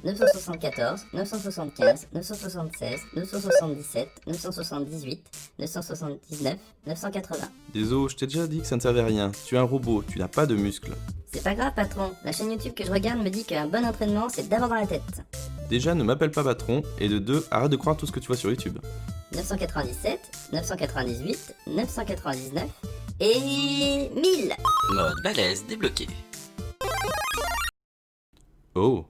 974, 975, 976, 977, 978, 979, 980. Désolé, je t'ai déjà dit que ça ne servait à rien. Tu es un robot, tu n'as pas de muscles. C'est pas grave patron, la chaîne YouTube que je regarde me dit qu'un bon entraînement c'est d'avoir dans la tête. Déjà, ne m'appelle pas patron, et de deux, arrête de croire tout ce que tu vois sur YouTube. 997, 998, 999 et 1000. Mode balèze débloqué. Oh.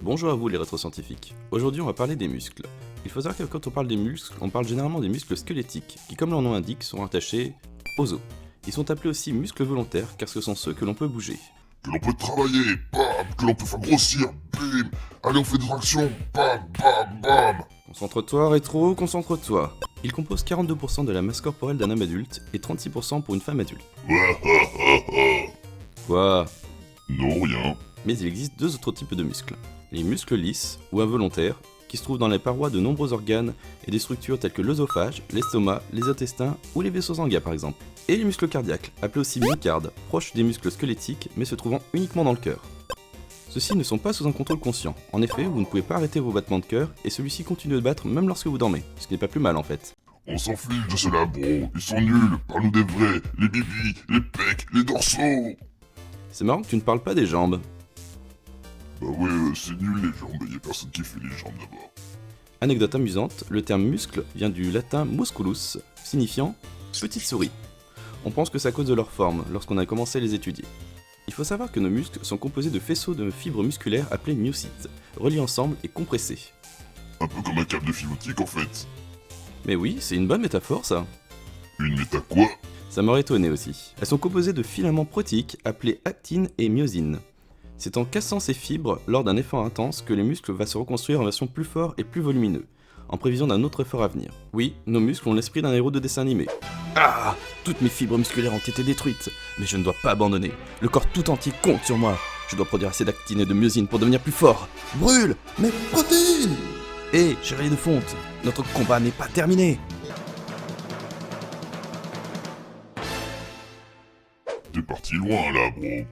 Bonjour à vous les rétroscientifiques. Aujourd'hui on va parler des muscles. Il faut savoir que quand on parle des muscles, on parle généralement des muscles squelettiques, qui comme leur nom l'indique sont attachés aux os. Ils sont appelés aussi muscles volontaires car ce sont ceux que l'on peut bouger. Que l'on peut travailler, bam, que l'on peut faire grossir, bim, allez on fait des tractions, bam, bam, bam. Concentre-toi rétro, concentre-toi. Ils composent 42% de la masse corporelle d'un homme adulte et 36% pour une femme adulte. Quoi? Non, rien. Mais il existe deux autres types de muscles. Les muscles lisses, ou involontaires, qui se trouvent dans les parois de nombreux organes et des structures telles que l'œsophage, l'estomac, les intestins ou les vaisseaux sanguins par exemple. Et les muscles cardiaques, appelés aussi myocardes, proches des muscles squelettiques mais se trouvant uniquement dans le cœur. Ceux-ci ne sont pas sous un contrôle conscient. En effet, vous ne pouvez pas arrêter vos battements de cœur et celui-ci continue de battre même lorsque vous dormez, ce qui n'est pas plus mal en fait. On s'en fiche de cela, bro. Ils sont nuls. Parle-nous des vrais. Les bibis, les pecs, les dorsaux. C'est marrant que tu ne parles pas des jambes. Bah ouais, c'est nul les jambes. Y'a personne qui fait les jambes d'abord. Anecdote amusante, le terme muscle vient du latin musculus, signifiant petite souris. On pense que c'est à cause de leur forme lorsqu'on a commencé à les étudier. Il faut savoir que nos muscles sont composés de faisceaux de fibres musculaires appelés myocytes, reliés ensemble et compressés. Un peu comme un câble de fil optique en fait. Mais oui, c'est une bonne métaphore ça. Une méta quoi? Ça m'aurait étonné aussi. Elles sont composées de filaments protéiques appelés actine et myosine. C'est en cassant ces fibres lors d'un effort intense que les muscles vont se reconstruire en version plus fort et plus volumineux, en prévision d'un autre effort à venir. Oui, nos muscles ont l'esprit d'un héros de dessin animé. Ah! Toutes mes fibres musculaires ont été détruites, mais je ne dois pas abandonner. Le corps tout entier compte sur moi. Je dois produire assez d'actine et de myosine pour devenir plus fort. Brûle mes protéines! Hé, chevalier de fonte, notre combat n'est pas terminé. T'es parti loin là, bro.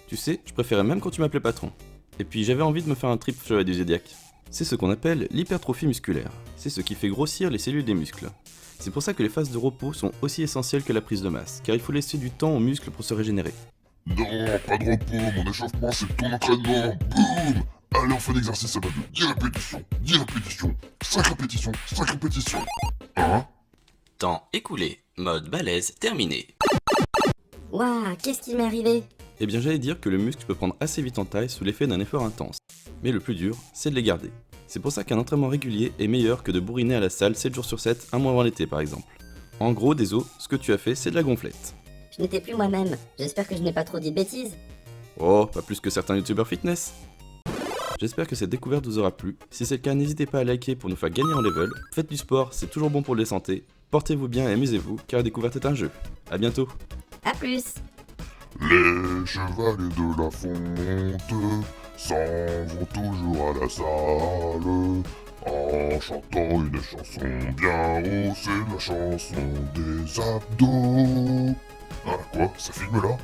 Tu sais, je préférais même quand tu m'appelais patron. Et puis j'avais envie de me faire un trip chevalier du Zodiac. C'est ce qu'on appelle l'hypertrophie musculaire. C'est ce qui fait grossir les cellules des muscles. C'est pour ça que les phases de repos sont aussi essentielles que la prise de masse, car il faut laisser du temps aux muscles pour se régénérer. Non, pas de repos. Mon échauffement, c'est ton entraînement. Boum. Allez, on fait un exercice à base de 10 répétitions, 10 répétitions, 5 répétitions, 5 répétitions. Hein? Temps écoulé. Mode balèze terminé. Waouh, qu'est-ce qui m'est arrivé? Eh bien j'allais dire que le muscle peut prendre assez vite en taille sous l'effet d'un effort intense. Mais le plus dur, c'est de les garder. C'est pour ça qu'un entraînement régulier est meilleur que de bourriner à la salle 7 jours sur 7, un mois avant l'été par exemple. En gros, désolé, ce que tu as fait, c'est de la gonflette. Je n'étais plus moi-même. J'espère que je n'ai pas trop dit de bêtises. Oh, pas plus que certains youtubeurs fitness. J'espère que cette découverte vous aura plu. Si c'est le cas, n'hésitez pas à liker pour nous faire gagner en level. Faites du sport, c'est toujours bon pour la santé. Portez-vous bien et amusez-vous, car la découverte est un jeu. A bientôt. A plus. Les chevaliers de la fonte s'en vont toujours à la salle en chantant une chanson bien haut, c'est la chanson des abdos. Ah quoi, ça filme là?